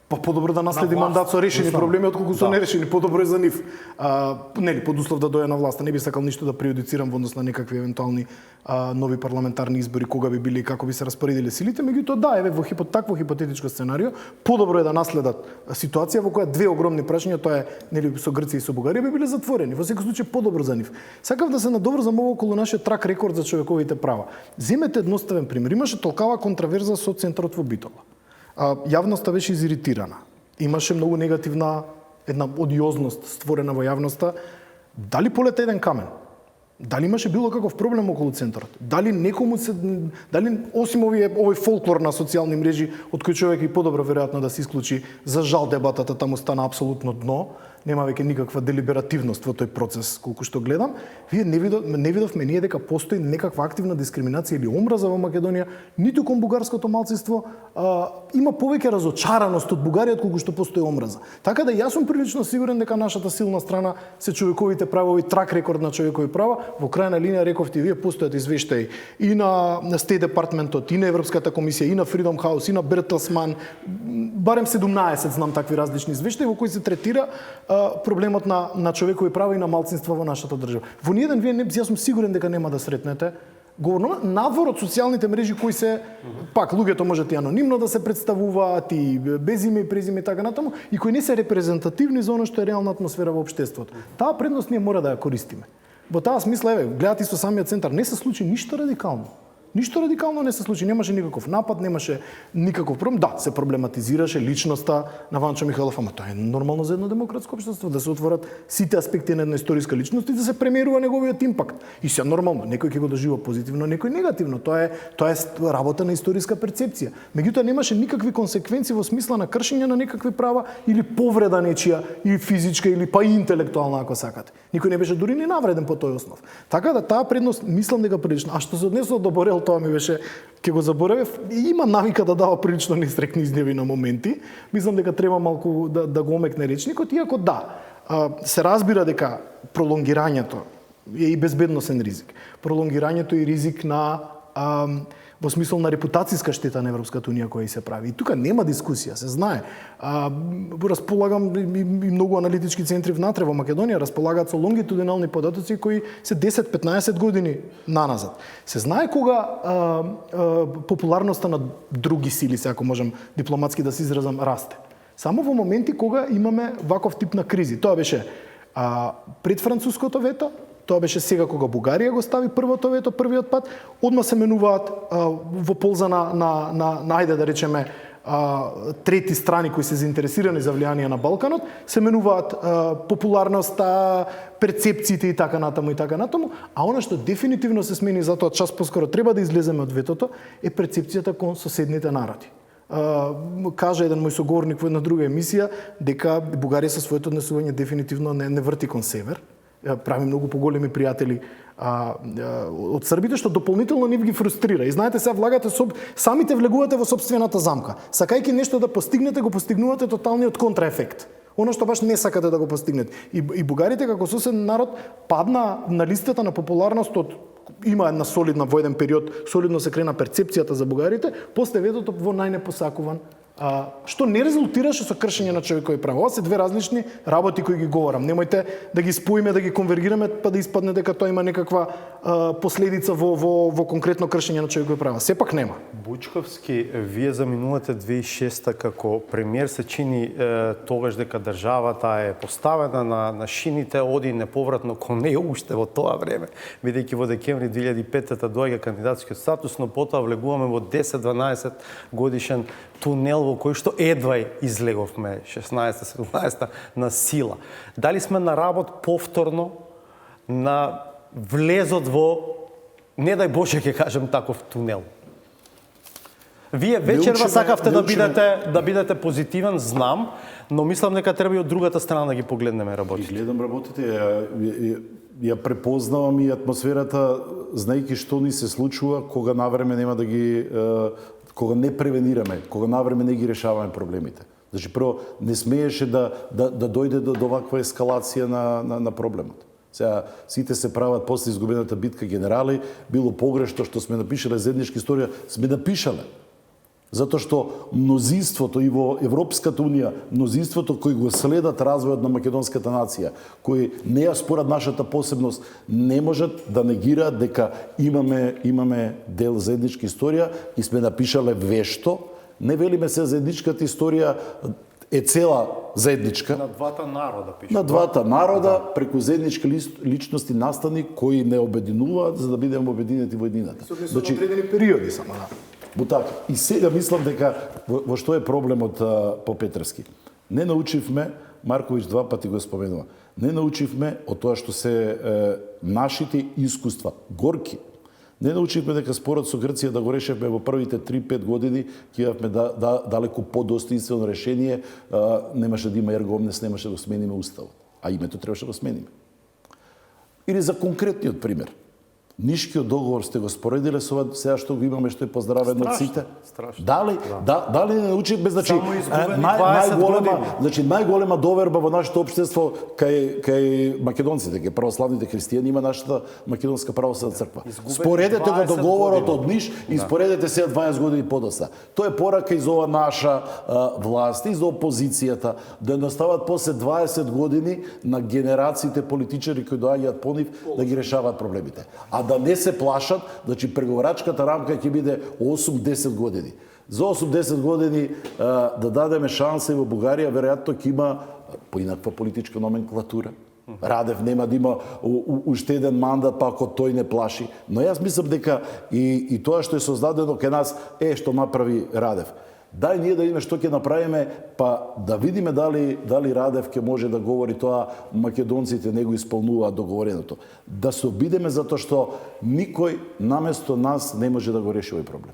Па подобро да наследи мандат со решени проблеми отколку со нерешени, подобро е за нив. Нели, под услов да дојде на власта, не би сакал ништо да прејудицирам во однос на некакви евентуални нови парламентарни избори, кога би били и како би се распоредиле силите, меѓутоа да, еве во такво хипотетичко сценарио, подобро е да наследат ситуација во која две огромни прашања, тоа е нели со Грција и со Бугарија би биле затворени. Во секој случај подобро за нив. Сакав да се надоврзам околу нашиот трак рекорд за човековите права. Земете едноставен пример. Имаше толкава контраверза со центарот во Битола. Јавноста беше изиритирана. Имаше многу негативна една одиозност створена во јавноста. Дали полета еден камен? Дали имаше било каков проблем околу центарот? Дали некому дали осим овој фолклор на социјални мрежи од кој човек и подобро веројатно да се исклучи, за жал дебатата таму стана апсолутно дно, нема веќе никаква делиберативност во тој процес, колку што гледам. Вие не видовме ние дека постои некаква активна дискриминација или омраза во Македонија, ниту кон бугарското малцинство. Има повеќе разочараност од Бугарија колку што постои омраза. Така да јас сум прилично сигурен дека нашата силна страна се човековите права и трак рекорд на човекови права. Во крајна линија рековте вие постојат извештаи и на State Departmentот, и на Европската комисија, и на Freedom House, и на Bertelsmann, барем 17 знам такви различни извештаи во кои се третира проблемот на човекови права и на малцинства во нашата држава. Во ниеден вие јас сум сигурен дека нема да сретнете говорно надвор од социјалните мрежи кои се пак луѓето можат и анонимно да се представуваат и без име и презиме и така натаму и кои не се репрезентативни за она што е реална атмосфера во општеството. Таа предност ние мора да ја користиме. Во таа смисла, гледате со самиот центар, не се случи ништо радикално. Ништо радикално не се случи, немаше никаков напад, немаше никаков проблем. Да, се проблематизираше личноста на Ванчо Михайлов, ама тоа е нормално за едно демократско општество, да се отворат сите аспекти на една историска личност и да се премерува неговиот импакт. И се нормално, некој ќе го доживува позитивно, некој негативно. Тоа е работа на историска перцепција. Меѓутоа немаше никакви консеквенции во смисла на кршење на некакви права или повреда нечија, или физичка или па и интелектуална ако сакате. Никој не беше дури ни навреден по тој основ. Така да таа предност мислам дека прилично. А што се однесува до Борел, тоа ми беше, ќе го заборавев, има навика да дава прилично нестрекни изјави на моменти. Мислам дека треба малку да го омекне речникот, иако да, се разбира дека пролонгирањето е и безбедносен ризик. Пролонгирањето е ризик на во смисол на репутацијска штета на Европската унија која и се прави. И тука нема дискусија, се знае. Располагам и многу аналитички центри внатре во Македонија располагаат со лонгитудинални податоци кои се 10-15 години наназад. Се знае кога популарноста на други сили, ако можам дипломатски да се изразам, расте. Само во моменти кога имаме ваков тип на кризи. Тоа беше пред француското вето, тоа беше сега кога Бугарија го стави првото вето, првиот пат, одма се менуваат во полза на ајде да речеме трети страни кои се заинтересирани за влијание на Балканот, се менуваат популарноста, перцепциите и така натаму, а она што дефинитивно се смени, затоа час поскоро треба да излеземе од ветото, е перцепцијата кон соседните народи. Кажа еден мој соговорник во една друга емисија дека Бугарија со своето однесување дефинитивно не врти кон север, прави многу поголеми пријатели од србите, што дополнително нив ги фрустрира. И знаете, сега влагате самите влегувате во собствената замка. Сакајќи нешто да постигнете, го постигнувате тоталниот контраефект. Оно што баш не сакате да го постигнете. И бугарите како соседен народ падна на листата на популарност има една солидна во еден период, солидно се крена перцепцијата за бугарите, после ветото во најнепосакуван, што не резултираше со кршење на човекови права. Ова се две различни работи кои ги говорам. Немојте да ги споиме, да ги конвергираме, па да испадне дека тоа има некаква последица во конкретно кршење на човекови права. Сепак нема. Бучковски, вие за минулата 2006 како премиер се чини тогаш дека државата е поставена на шините, оди неповратно кон неја уште во тоа време, бидејќи во декември 2005 доаѓа кандидатскиот статус, но потоа влегуваме во 10-12 годишен тунел во кој што едвај излеговме 16-17 на сила. Дали сме на работ повторно на влезот во, не дај Боже ќе кажем, таков тунел? Вие вечерва сакавте да бидете позитивен, знам, но мислам дека треба и од другата страна да ги погледнеме работите. Гледам работите, ја препознавам и атмосферата, знаејќи што ни се случува кога навреме нема да ги кога не превенираме, кога навреме не ги решаваме проблемите. Значи, прво, не смееше да дојде до ваква ескалација на проблемот. Сега, сите се прават после изгубената битка генерали, било погрешно што сме напишале заедничка историја, сме напишале. Затоа што мнозинството и во Европската унија, мнозинството кои го следат развојот на македонската нација, кои неа според нашата посебност не можат да негираат дека имаме дел заедничка историја и сме напишале вешто. Не велиме се заедничката историја е цела заедничка. На двата народа пише. На двата народа, преку заеднички личности настани кои не обединуваат за да бидеме обединети во едината. Значи, одредени периоди само, да. Така. И сега мислам дека во што е проблемот по Петровски. Не научивме, Марковиќ два пати го споменува, не научивме од тоа што се нашите искуства, горки, Не научивме дека спорот со Грција да го решевме во првите 3-5 години, ќе имавме далеку подостоинствено решение, немаше да има ергомнес, немаше да смениме уставот. А името требаше да смениме. Или за конкретниот пример. Нишкиот договор сте го споредиле со ова сега што го имаме, што е поздравено од сите? Страшно. Дали не научивме, значи Само изгубени 20 години. Значи најголема доверба во нашето општество кај македонците, кај православните христијани има нашата македонска православна црква. Споредете го 20 договорот години. од Ниш и споредете сега 20 години подоцна. Тоа е порака и за ова наша власт и за опозицијата да настават после 20 години на генерациите политичари кои доаѓаат по нив да ги решаваат проблемите. А да не се плашат, значи преговарачката рамка ќе биде 8-10 години. За 8-10 години да дадеме шанса и во Бугарија, веројатно ќе има поинаква политичка номенклатура. Радев нема да има уште еден мандат, па ако тој не плаши. Но јас мислам дека и тоа што е создадено кај нас што направи Радев. Дај ние да видиме што ќе направиме, па да видиме дали Радев ќе може да говори тоа, македонците не го исполнуваат договореното. Да се обидеме затоа што никој наместо нас не може да го реши овој проблем.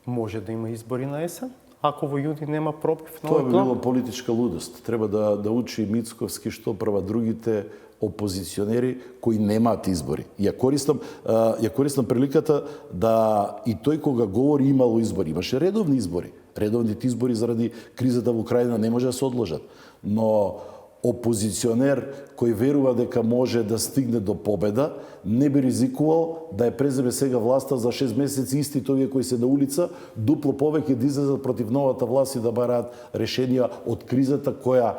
Може да има избори на есен? Ако во јуни нема пробив на Тоа овој би план? било политичка лудост. Треба да учи Мицковски што прва другите опозиционери кои немаат избори. Ја користам приликата да и тој кога говори имало избори, имаше редовни избори. Редовните избори заради кризата во Украина не може да се одложат. Но опозиционер кој верува дека може да стигне до победа, не би ризикувал да ја преземе сега власта за 6 месеци истите овие кои се на улица, дупло повеќе да излезат против новата власт и да бараат решенија од кризата која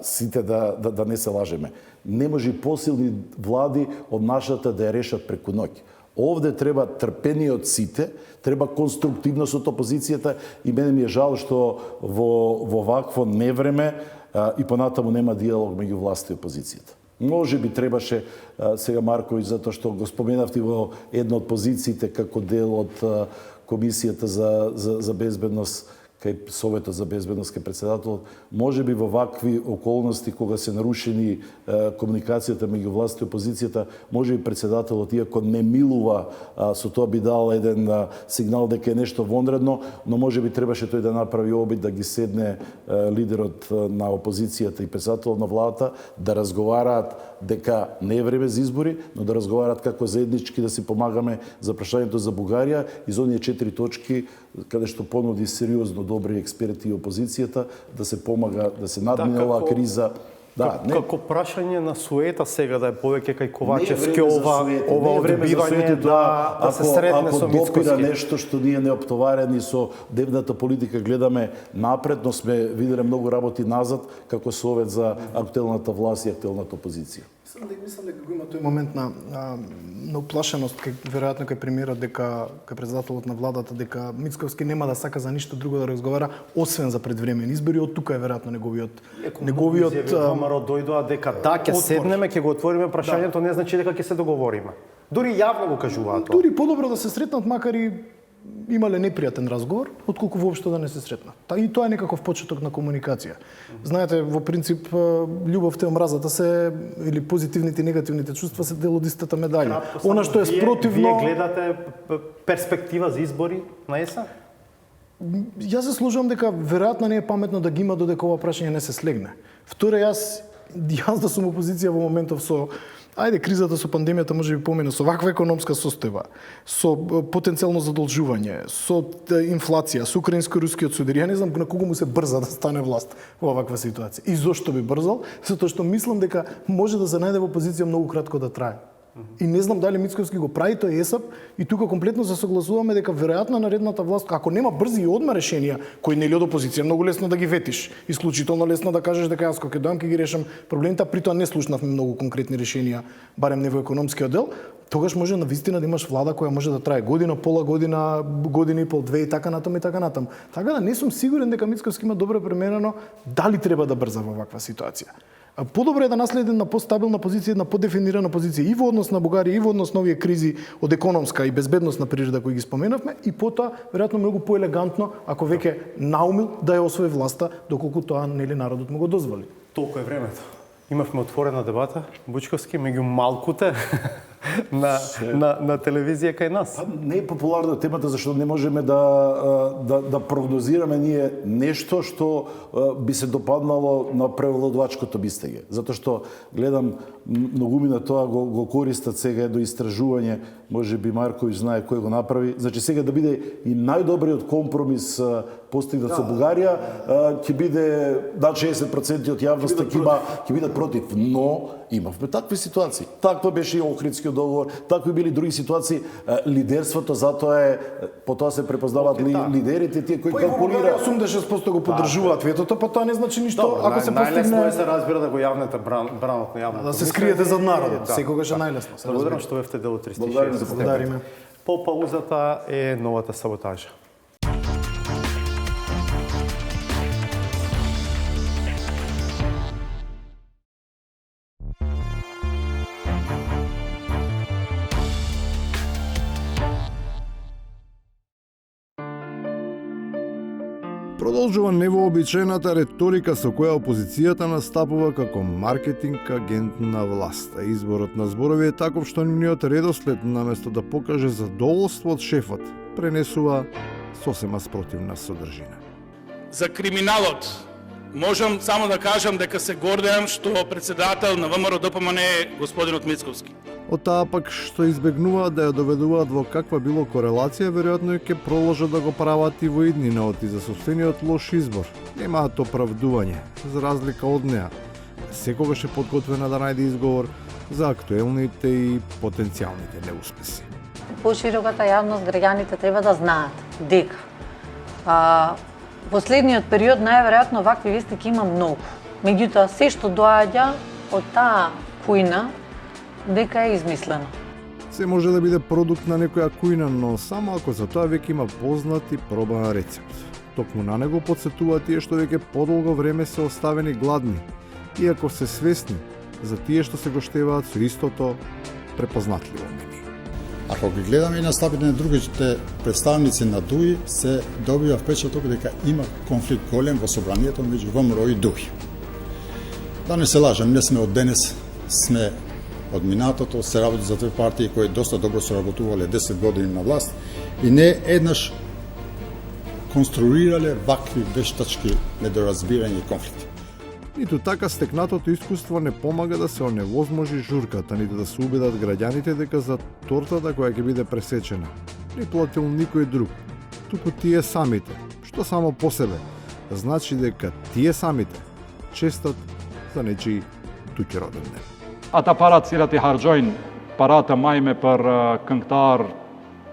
сите да не се лажеме. Не може посилни влади од нашата да ја решат преку ноќ. Овде треба трпение од сите, треба конструктивност од опозицијата и мене ми е жал што во вакво невреме и понатаму нема диалог меѓу власт и опозицијата. Може би требаше сега Марковиќ, затоа што го споменавте во една од позициите како дел од Комисијата за безбедност кај Советот за безбедност кај председателот, може би во вакви околности кога се нарушени комуникацијата меѓу власт и опозицијата, може би председателот, иако не милува со тоа, би дал еден сигнал дека е нешто вонредно, но може би требаше тој да направи обид да ги седне лидерот на опозицијата и председателот на владата, да разговараат дека не е време за избори, но да разговараат како заеднички да си помагаме за прашањето за Бугарија и за оние 4 точки каде што понуди сериозно добри експерти и опозицијата да се помага да се надмине оваа криза. Како прашање на суета сега да е повеќе кај Ковачевски Не е време за ова одбивање да се сретне со Мицковски. Ако допира Мицковски. нешто што ние не оптоварени со дневната политика гледаме напред, но сме виделе многу работи назад како совет за актуелната власт и актуелната опозиција. Мислам дека го има тој момент на уплашеност веројатно кај премиерот дека кај председателот на владата дека Мицковски нема да сака за ништо друго да разговара освен за предвремени избори. Од тука е веројатно неговиот ВМРО дојдоа дека ќе седнеме, ќе го отвориме прашањето, не значи дека ќе се договориме. Дури јавно го кажуваат тоа. Дури подобро да се сретнат, макар и имале непријатен разговор, отколку воопшто да не се сретнат. И тоа е некаков почеток на комуникација. Знаете, во принцип, љубовта и омразата се, или позитивните и негативните чувства се дел од истата медаља. Она што е спротивно... Вие гледате перспектива за избори на есен? Јас се сложувам дека веројатно не е паметно да ги има додека ова прашање не се слегне. Второ, јас да сум опозиција во моментов со кризата со пандемијата може би помина, со ваква економска состојба, со потенцијално задолжување, со инфлација, со украинско-рускиот судар. Ја не знам на кого му се брза да стане власт во ваква ситуација. И зошто би брзал? Затоа што мислам дека може да се најде во позиција многу кратко да трае. И не знам дали Мицковски го прави тој есап и тука комплетно се согласуваме дека веројатно наредната власт, ако нема брзи и одма решенија, кои нели од опозиција многу лесно да ги ветиш, исклучително лесно да кажеш дека јас кога ќе дојам ќе ги решам проблемите, при тоа не слушнавме многу конкретни решенија, барем не во економскиот дел, тогаш може навистина да имаш влада која може да трае година, пола година, година и пол, две и така натаму и така натаму. Така да не сум сигурен дека Мицковски има добро премерено дали треба да брза во ваква ситуација. Подобро е да наследи на постабилна позиција, на подефинирана позиција и во однос на Бугарија, и во однос на овие кризи од економска и безбедносна природа кои ги споменавме, и потоа веројатно многу поелегантно ако веќе наумил да ја освои власта доколку тоа нели народот му го дозволи. Толку е времето. Имавме отворена дебата, Бучковски, меѓу малкуте. на телевизија кај нас. Не е популарна темата, зашто не можеме да прогнозираме ние нешто што би се допаднало на превладувачкото бистење. Затоа што гледам многумина тоа го користат сега до истражување, може би Марковиќ знае кој го направи. Значи сега да биде и најдобриот компромис постигнат со Бугарија, ќе биде над 60% од јавноста ќе бидат против, но имавме такви ситуации. Таква беше и Охридскиот договор, такви били други ситуации. Лидерството затоа е, по тоа се препознаваат лидерите, тие кои калкулираат. 86% го поддржуваат ветото, па тоа не значи ништо ако се најлесно е постигне се разбира да го јавните бранот на јавното. да се скриете зад народот. Секогаш е најлесно. Благодарам што бевте дел од 360 Благодариме. Благодариме. По паузата е новата саботажа. Продолжува невообичаената реторика со која опозицијата настапува како маркетинг агент на власта. Изборот на зборови е таков што нивниот редослед, наместо да покаже задоволство од шефот, пренесува сосема спротивна содржина. За криминалот можам само да кажам дека се гордеам што председател на ВМРО ДПМН е господинот Мицковски. Од таа пак што избегнуваат да ја доведуваат во каква било корелација, веројатно ќе продолжат да го прават и во иднината и за собствениот лош избор. Немаат оправдување, за разлика од неа. Секогаш е подготвена да најде изговор за актуелните и потенцијалните неуспеси. Пошироката јавност, граѓаните треба да знаат дека последниот период најверојатно вакви вести ќе има многу. Меѓутоа, се што доаѓа од таа кујна, дека е измислено. Се може да биде продукт на некоја кујна, но само ако за тоа веќе има познат и пробан рецепт. Токму на него подсетува тие што веќе подолго време се оставени гладни, иако се свесни за тие што се гоштеваат со истото препознатливо мени. Ако ги гледаме и настапите на другите представници на ДУИ, се добива впечаток дека има конфликт голем во собранието меѓу ВМРО и ДУИ. Да не се лажем, не сме од денес, сме од минатото, се работи за две партии кои доста добро соработувале 10 години на власт и не еднаш конструирале вакви вештачки недоразбирања и конфликти. Ниту така стекнатото искуство не помага да се оневозможи журката, ниту да се убедат граѓаните дека за тортата која ќе биде пресечена не платил никој друг, туку тие самите, што само по себе значи дека тие самите честат за нечи туѓи роден ден. Ata parat cilat I harxojnë para të majme për këngëtar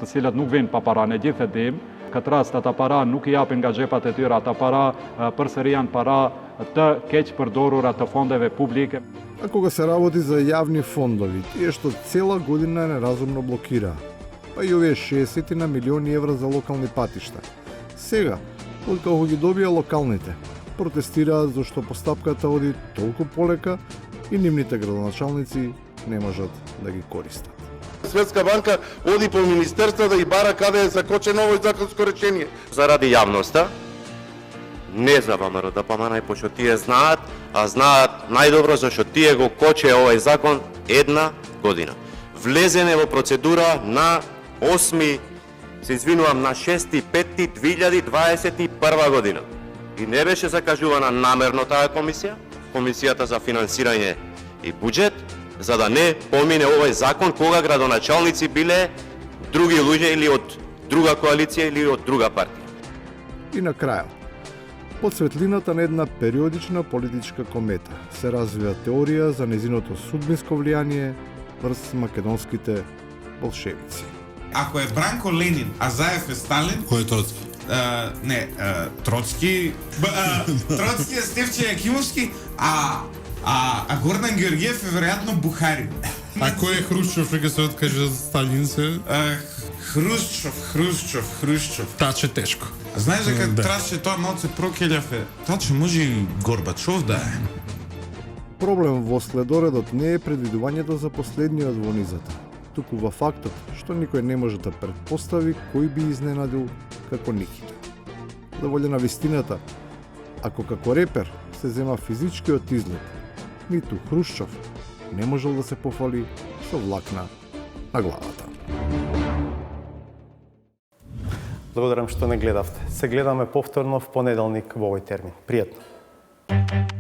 të cilat nuk vinë pa para, në gjithë e dim. Këtë rast ata para nuk I japin nga xhepat e tyre, ata para përsëri janë para të keq përdorura të fondeve publike. А кога се работи за јавни фондови, тие што цела година неразумно блокираат, па и овие 60 на милиони евра за локални патишта. Сега, откако ги добија локалните, протестираат зашто постапката оди толку полека и нивните градоначалници не можат да ги користат. Светска банка оди по министерства да и бара каде е закочено овој законско решение. Заради јавноста, не за ВМРО ДПМН, пошто тие знаат, а знаат најдобро зашто тие го коче овој закон една година. Влезене во процедура на 8, се извинувам, на 6.5.2021 година. И не беше закажувана намерно таа комисија, Комисијата за финансирање и буџет, за да не помине овој закон кога градоначалници биле други луѓе или од друга коалиција или од друга партија. И на крајот, под светлината на една периодична политичка комета се развива теорија за незиното судбинско влијание врз македонските болшевици. Ако е Бранко Ленин, а Заев е Сталин... Кој е Троцки? Троцки... Троцки е Стефче Јакимовски, а Гордан Георгиев е веројатно Бухарин. А кој е Хрушчов, дека се откаже за Сталин се? Хрушчов. Таче тешко. Знаеш дека траше тоа малце прокелјав е. Таче може и Горбачов да е. Проблем во следоредот не е предвидувањето за последниот во низата, туку во фактот што никој не може да претпостави кој би изненадил како Никита. За волја на вистината, ако како репер се зема физичкиот изглед, ниту Хрушчов не можел да се пофали со влакна на главата. Благодарам што не гледавте. Се гледаме повторно в понеделник во овој термин. Пријатно!